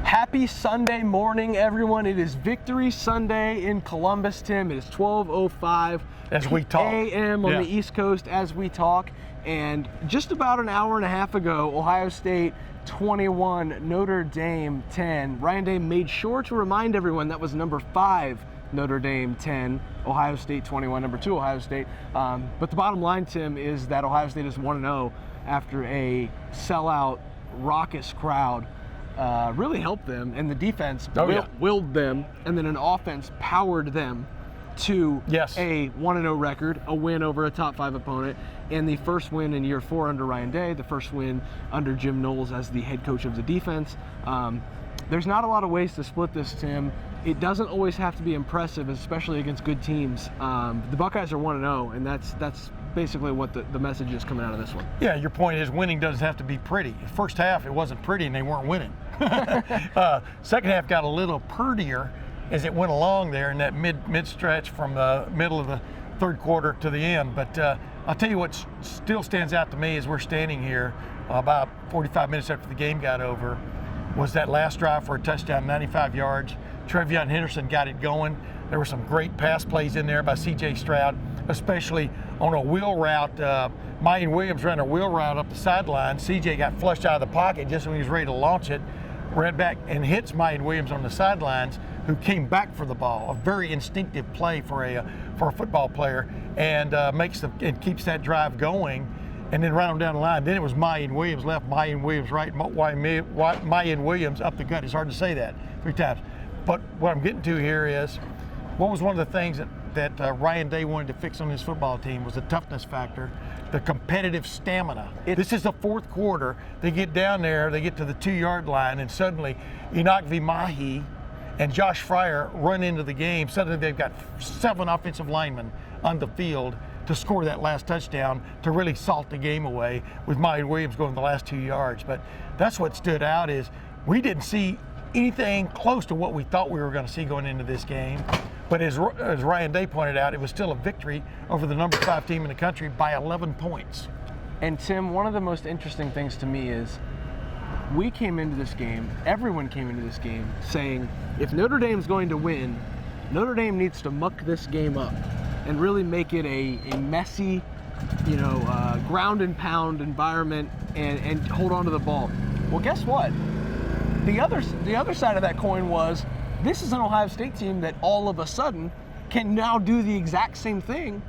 Happy Sunday morning, everyone. It is Victory Sunday in Columbus, Tim. It is 12:05 as we talk. a.m. on the East Coast as we talk. And just about an hour and a half ago, Ohio State 21, Notre Dame 10. Ryan Day made sure to remind everyone that was number 5, Notre Dame 10, Ohio State 21, number 2, Ohio State. But the bottom line, Tim, is that Ohio State is 1-0 after a sellout, raucous crowd really helped them, and the defense willed them, and then an offense powered them to a 1-0 record, a win over a top 5 opponent, and the first win in year 4 under Ryan Day, the first win under Jim Knowles as the head coach of the defense. There's not a lot of ways to split this, Tim. It doesn't always have to be impressive, especially against good teams. The Buckeyes are 1-0, and that's basically what the message is coming out of this one. Yeah, your point is winning doesn't have to be pretty. First half, it wasn't pretty, and they weren't winning. Second half got a little prettier as it went along there in that mid stretch from the middle of the third quarter to the end. But I'll tell you what still stands out to me as we're standing here about 45 minutes after the game got over was that last drive for a touchdown, 95 yards. Trevion Henderson got it going. There were some great pass plays in there by C.J. Stroud, especially on a wheel route. Mayan Williams ran a wheel route up the sideline. C.J. got flushed out of the pocket just when he was ready to launch it, ran back and hits Mayan Williams on the sidelines, who came back for the ball. A very instinctive play for a football player, and keeps that drive going. And then right on down the line, then it was Mayan Williams left, Mayan Williams right, Mayan Williams up the gut. It's hard to say that 3 times. But what I'm getting to here is, what was one of the things that Ryan Day wanted to fix on his football team was the toughness factor, the competitive stamina. This is the fourth quarter. They get down there, they get to the 2-yard line, and suddenly Enoch Vimahi and Josh Fryer run into the game. Suddenly they've got 7 offensive linemen on the field to score that last touchdown to really salt the game away, with Mayan Williams going the last 2 yards. But that's what stood out, is we didn't see anything close to what we thought we were going to see going into this game. But as Ryan Day pointed out, it was still a victory over the number 5 team in the country by 11 points. And Tim, one of the most interesting things to me is we came into this game, everyone came into this game saying, if Notre Dame's going to win, Notre Dame needs to muck this game up and really make it a messy, ground and pound environment and hold on to the ball. Well, guess what? The other side of that coin was, this is an Ohio State team that all of a sudden can now do the exact same thing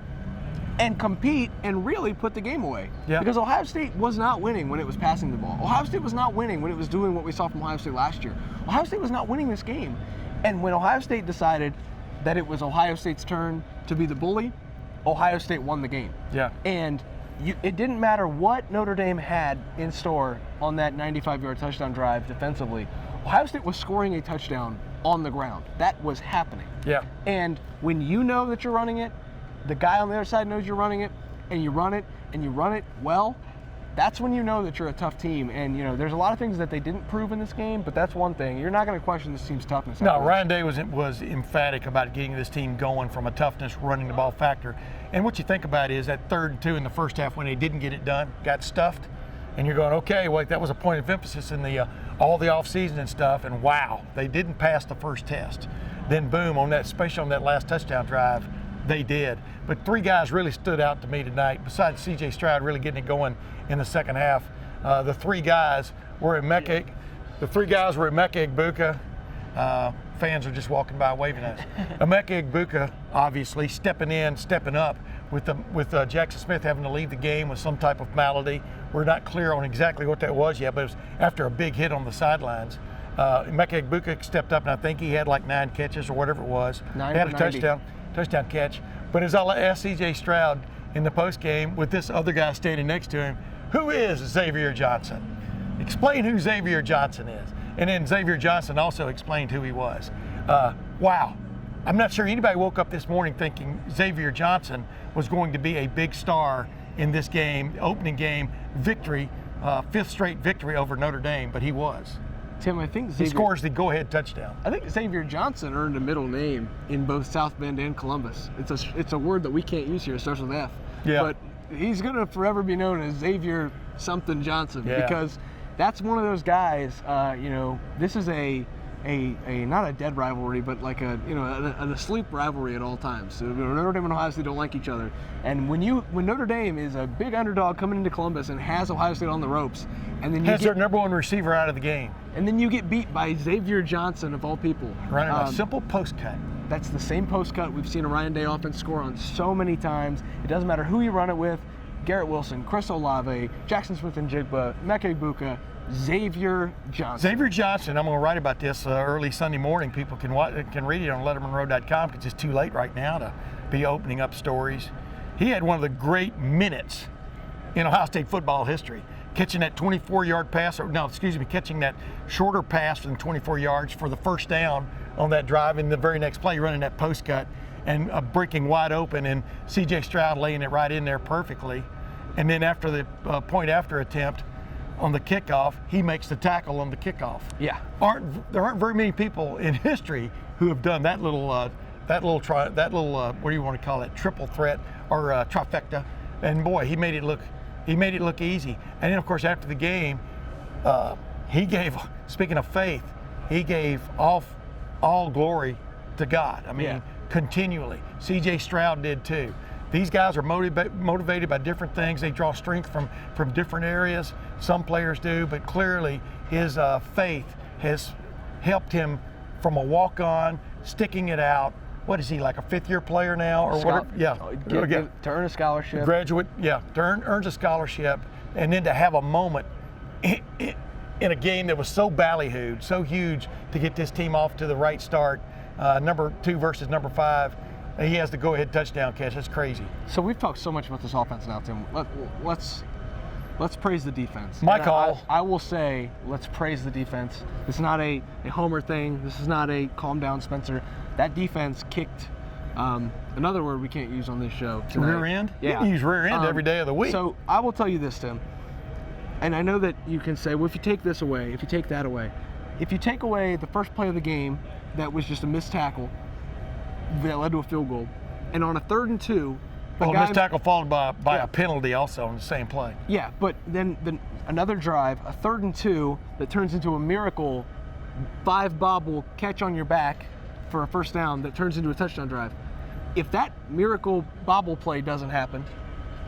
and compete and really put the game away. Yeah. Because Ohio State was not winning when it was passing the ball. Ohio State was not winning when it was doing what we saw from Ohio State last year. Ohio State was not winning this game. And when Ohio State decided that it was Ohio State's turn to be the bully, Ohio State won the game. Yeah. And it didn't matter what Notre Dame had in store on that 95-yard touchdown drive defensively. Ohio State was scoring a touchdown on the ground. That was happening. Yeah. And when you know that you're running it, the guy on the other side knows you're running it, and you run it well, that's when you know that you're a tough team. And there's a lot of things that they didn't prove in this game, but that's one thing. You're not going to question this team's toughness. No, Ryan Day was emphatic about getting this team going from a toughness, running the ball factor. And what you think about is that 3rd and 2 in the first half when they didn't get it done, got stuffed, and you're going, okay, well, that was a point of emphasis in the all the offseason and stuff, and wow, they didn't pass the first test. Then boom, especially on that last touchdown drive, they did. But 3 guys really stood out to me tonight, besides C.J. Stroud really getting it going in the second half. The 3 guys were Emeka Egbuka. Fans are just walking by waving at us. Emeka Egbuka obviously stepping up with Jackson Smith having to leave the game with some type of malady. We're not clear on exactly what that was yet, but it was after a big hit on the sidelines. Emeka Egbuka stepped up, and I think he had like 9 catches or whatever it was. 9 he had for a 90. touchdown catch. But as I asked C.J. Stroud in the post game with this other guy standing next to him, who is Xavier Johnson? Explain who Xavier Johnson is. And then Xavier Johnson also explained who he was. Wow. I'm not sure anybody woke up this morning thinking Xavier Johnson was going to be a big star in this game, opening game victory, 5th straight victory over Notre Dame, but he was. Tim, I think he scores the go-ahead touchdown. I think Xavier Johnson earned a middle name in both South Bend and Columbus. It's a word that we can't use here. It starts with F. Yeah. But he's going to forever be known as Xavier something Johnson because that's one of those guys. This is a not a dead rivalry, but like an asleep rivalry at all times. So Notre Dame and Ohio State don't like each other, and when Notre Dame is a big underdog coming into Columbus and has Ohio State on the ropes, and then has their number one receiver out of the game, and then you get beat by Xavier Johnson of all people, running a simple post cut. That's the same post cut we've seen a Ryan Day offense score on so many times. It doesn't matter who you run it with. Garrett Wilson, Chris Olave, Jackson Smith and Jigba, Meke Buka, Xavier Johnson. Xavier Johnson, I'm going to write about this early Sunday morning. People can read it on lettermenrow.com because it's too late right now to be opening up stories. He had one of the great minutes in Ohio State football history, catching that 24-yard pass, catching that shorter pass from 24 yards for the first down on that drive, and the very next play running that post cut and breaking wide open, and C.J. Stroud laying it right in there perfectly. And then after the point after attempt on the kickoff, he makes the tackle on the kickoff. Yeah. There aren't very many people in history who have done that little what do you want to call it, triple threat or trifecta. And boy, he made it look easy. And then of course after the game, he gave, speaking of faith, he gave all glory to God. I mean, continually. C.J. Stroud did too. These guys are motivated by different things. They draw strength from different areas. Some players do, but clearly his faith has helped him from a walk-on, sticking it out. What is he, like a fifth-year player now, or whatever? Yeah, to earn a scholarship. Graduate, earns a scholarship, and then to have a moment in a game that was so ballyhooed, so huge to get this team off to the right start, number 2 versus number 5. He has the go-ahead touchdown catch. That's crazy. So we've talked so much about this offense now, Tim. Let's praise the defense. My call. I will say, let's praise the defense. This is not a homer thing. This is not a calm down, Spencer. That defense kicked. Another word we can't use on this show tonight. Rear end? Yeah. You can use rear end every day of the week. So I will tell you this, Tim. And I know that you can say, well, if you take this away, if you take that away, if you take away the first play of the game, that was just a missed tackle that led to a field goal, and on a 3rd and 2, a missed tackle followed by a penalty also on the same play. Yeah, but then another drive, a 3rd and 2 that turns into a miracle 5-bobble catch on your back for a first down that turns into a touchdown drive. If that miracle bobble play doesn't happen,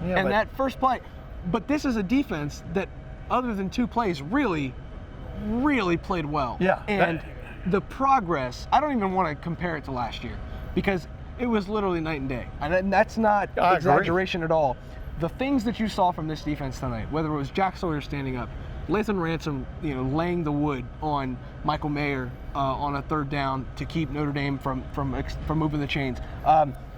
that first play, but this is a defense that, other than 2 plays, really, really played well. Yeah. And the progress, I don't even want to compare it to last year, because it was literally night and day. And that's not exaggeration at all. The things that you saw from this defense tonight, whether it was Jack Sawyer standing up, Lathan Ransom, laying the wood on Michael Mayer on a 3rd down to keep Notre Dame from moving the chains.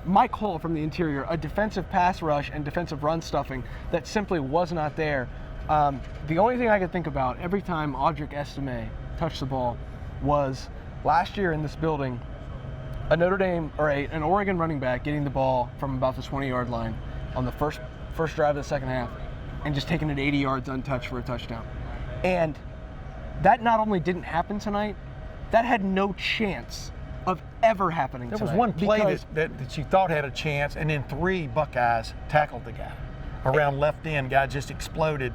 Mike Hall from the interior, a defensive pass rush and defensive run stuffing that simply was not there. The only thing I could think about every time Audric Estime touched the ball was last year in this building, a Notre Dame or an Oregon running back getting the ball from about the 20-yard line on the first drive of the second half and just taking it 80 yards untouched for a touchdown. And that not only didn't happen tonight, that had no chance of ever happening tonight. There was one play that you thought had a chance, and then 3 Buckeyes tackled the guy around left end. Guy just exploded,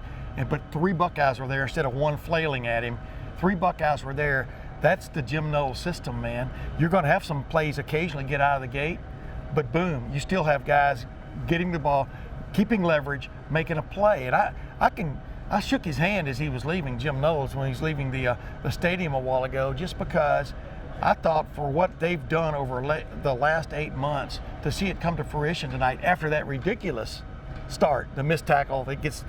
but 3 Buckeyes were there instead of 1 flailing at him. 3 Buckeyes were there. That's the Jim Knowles system, man. You're going to have some plays occasionally get out of the gate, but boom, you still have guys getting the ball, keeping leverage, making a play. And I shook his hand as he was leaving, Jim Knowles, when he's leaving the stadium a while ago, just because I thought for what they've done over the last 8 months, to see it come to fruition tonight after that ridiculous start, the missed tackle that gets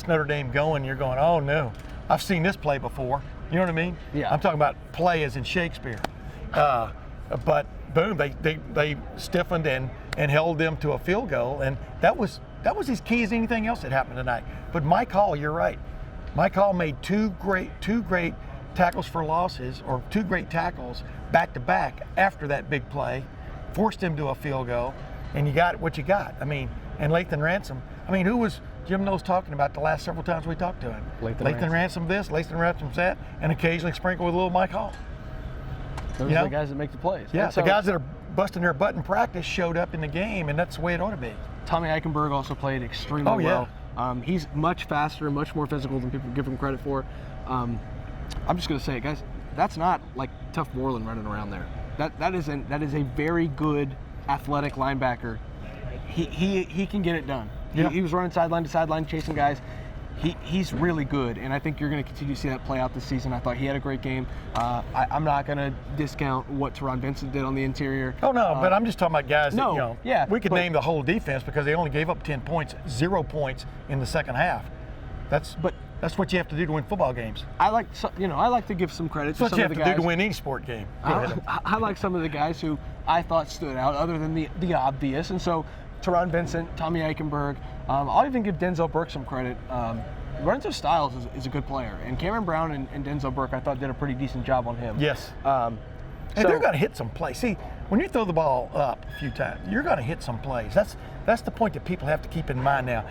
Notre Dame going, you're going, oh no, I've seen this play before. You know what I mean? Yeah. I'm talking about play as in Shakespeare. But boom, they stiffened and held them to a field goal, and that was as key as anything else that happened tonight. But Mike Hall, you're right. Mike Hall made two great tackles for losses, or 2 great tackles back to back after that big play, forced him to a field goal, and you got what you got. I mean, and Lathan Ransom. I mean, who was Jim Knowles talking about the last several times we talked to him? Lathan Ransom this, Lathan Ransom that, and occasionally sprinkle with a little Mike Hall. Those are the guys that make the plays. Yeah, the guys that are busting their butt in practice showed up in the game, and that's the way it ought to be. Tommy Eichenberg also played extremely well. He's much faster, much more physical than people give him credit for. I'm just going to say it, guys. That's not like Tough Moreland running around there. That is a very good athletic linebacker. He can get it done. Yeah. He was running sideline to sideline, chasing guys. He's really good, and I think you're going to continue to see that play out this season. I thought he had a great game. I'm not going to discount what Teron Vincent did on the interior. Oh, no, but I'm just talking about guys that, we could name the whole defense because they only gave up 10 points, 0 points in the second half. That's what you have to do to win football games. I like to give some credit to some of the guys. That's what you have to do to win any sport game. I like some of the guys who I thought stood out other than the obvious, and so Teron Vincent, Tommy Eichenberg. I'll even give Denzel Burke some credit. Lorenzo Styles is a good player, and Cameron Brown and Denzel Burke I thought did a pretty decent job on him. Yes. And they're going to hit some plays. See, when you throw the ball up a few times, you're going to hit some plays. That's the point that people have to keep in mind now.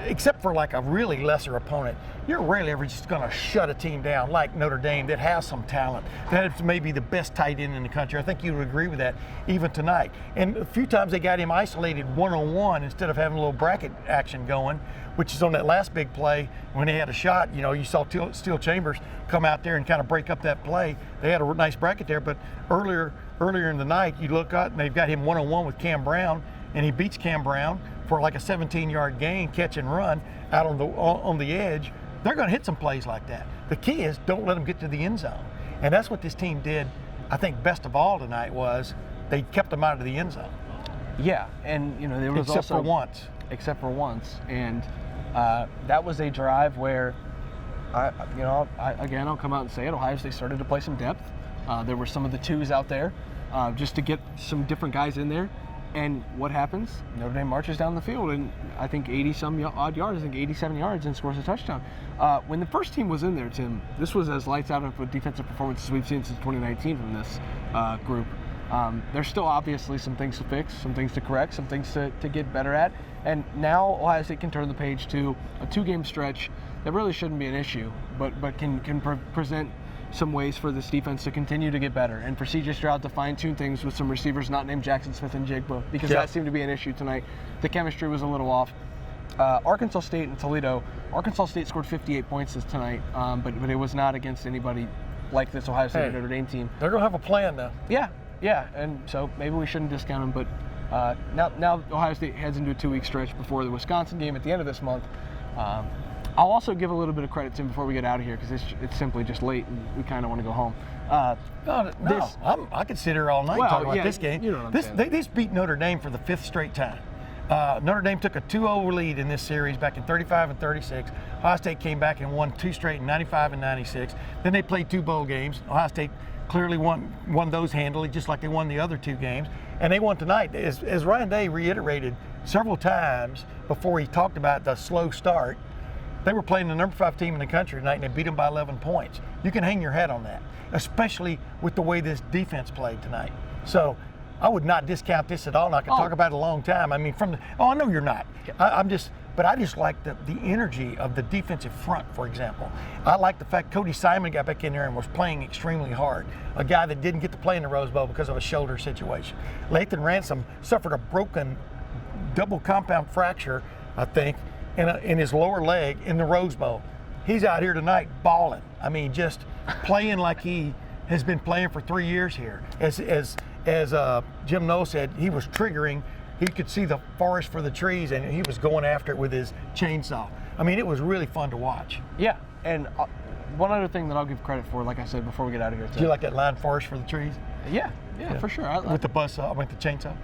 Except for like a really lesser opponent, you're rarely ever just going to shut a team down like Notre Dame that has some talent. That is maybe the best tight end in the country. I think you would agree with that even tonight. And a few times they got him isolated one-on-one instead of having a little bracket action going, which is on that last big play when they had a shot. You saw Steel Chambers come out there and kind of break up that play. They had a nice bracket there, but earlier in the night, you look up and they've got him one-on-one with Cam Brown, and he beats Cam Brown for like a 17-yard gain, catch and run out on the edge. They're going to hit some plays like that. The key is don't let them get to the end zone. And that's what this team did, I think, best of all tonight was they kept them out of the end zone. Yeah, and there was except for once. And that was a drive where, I'll come out and say it, Ohio State started to play some depth. There were some of the twos out there just to get some different guys in there. And what happens? Notre Dame marches down the field and I think 80-some odd yards, 87 yards, and scores a touchdown. When the first team was in there, Tim, this was as lights out of a defensive performance as we've seen since 2019 from this group. There's still obviously some things to fix, some things to correct, some things to get better at. And now Ohio State can turn the page to a 2-game stretch that really shouldn't be an issue, but can present some ways for this defense to continue to get better and for C.J. Stroud to fine-tune things with some receivers not named Jackson Smith and Jigba, because that seemed to be an issue tonight. The chemistry was a little off. Arkansas State and Toledo. Arkansas State scored 58 points this tonight, but it was not against anybody like this Ohio State Notre Dame team. They're going to have a plan now. Yeah, and so maybe we shouldn't discount them, but now Ohio State heads into a 2-week stretch before the Wisconsin game at the end of this month. I'll also give a little bit of credit to him before we get out of here because it's simply just late and we kind of want to go home. I could sit here all night talking about this game. You know what I'm saying. They beat Notre Dame for the 5th straight time. Notre Dame took a 2-0 lead in this series back in 35 and 36. Ohio State came back and won 2 straight in 95 and 96. Then they played 2 bowl games. Ohio State clearly won those handily, just like they won the other 2 games. And they won tonight. As Ryan Day reiterated several times before he talked about the slow start, they were playing the number 5 team in the country tonight, and they beat them by 11 points. You can hang your hat on that, especially with the way this defense played tonight. So I would not discount this at all, and I could talk about it a long time. I mean, I know you're not. I just like the energy of the defensive front, for example. I like the fact Cody Simon got back in there and was playing extremely hard. A guy that didn't get to play in the Rose Bowl because of a shoulder situation. Lathan Ransom suffered a broken double compound fracture, I think, in his lower leg in the Rose Bowl. He's out here tonight balling. I mean, just playing like he has been playing for 3 years here. As Jim Noll said, he was triggering. He could see the forest for the trees, and he was going after it with his chainsaw. I mean, it was really fun to watch. Yeah, and one other thing that I'll give credit for, like I said before we get out of here. Do you like that line, forest for the trees? Yeah, for sure. With the chainsaw?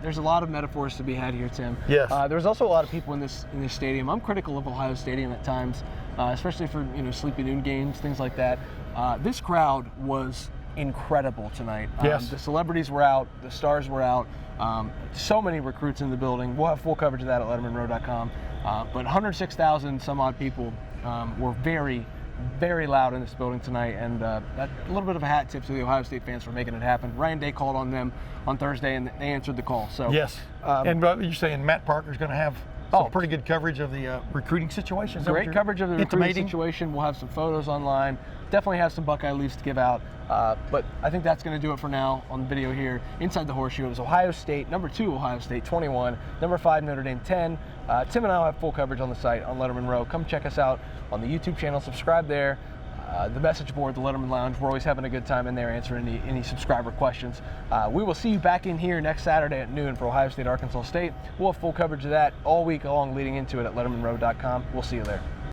There's a lot of metaphors to be had here, Tim. Yes. There's also a lot of people in this stadium. I'm critical of Ohio Stadium at times, especially for sleepy noon games, things like that. This crowd was incredible tonight. Yes. The celebrities were out, the stars were out. So many recruits in the building. We'll have full coverage of that at lettermenrow.com. But 106,000 some odd people were very, very loud in this building tonight, and a little bit of a hat tip to the Ohio State fans for making it happen. Ryan Day called on them on Thursday, and they answered the call. So yes, and you're saying Matt Parker's going to have Oh, pretty good coverage of the recruiting situation. Is that what Great you're coverage of the recruiting intimating? situation. We'll have some photos online. Definitely have some Buckeye leaves to give out. But I think that's going to do it for now on the video here. Inside the Horseshoe, it was Ohio State, number 2 Ohio State 21, number 5 Notre Dame 10. Tim and I will have full coverage on the site on Lettermen Row. Come check us out on the YouTube channel. Subscribe there. The message board, the Letterman Lounge. We're always having a good time in there answering any subscriber questions. We will see you back in here next Saturday at noon for Ohio State, Arkansas State. We'll have full coverage of that all week long leading into it at lettermenrow.com. We'll see you there.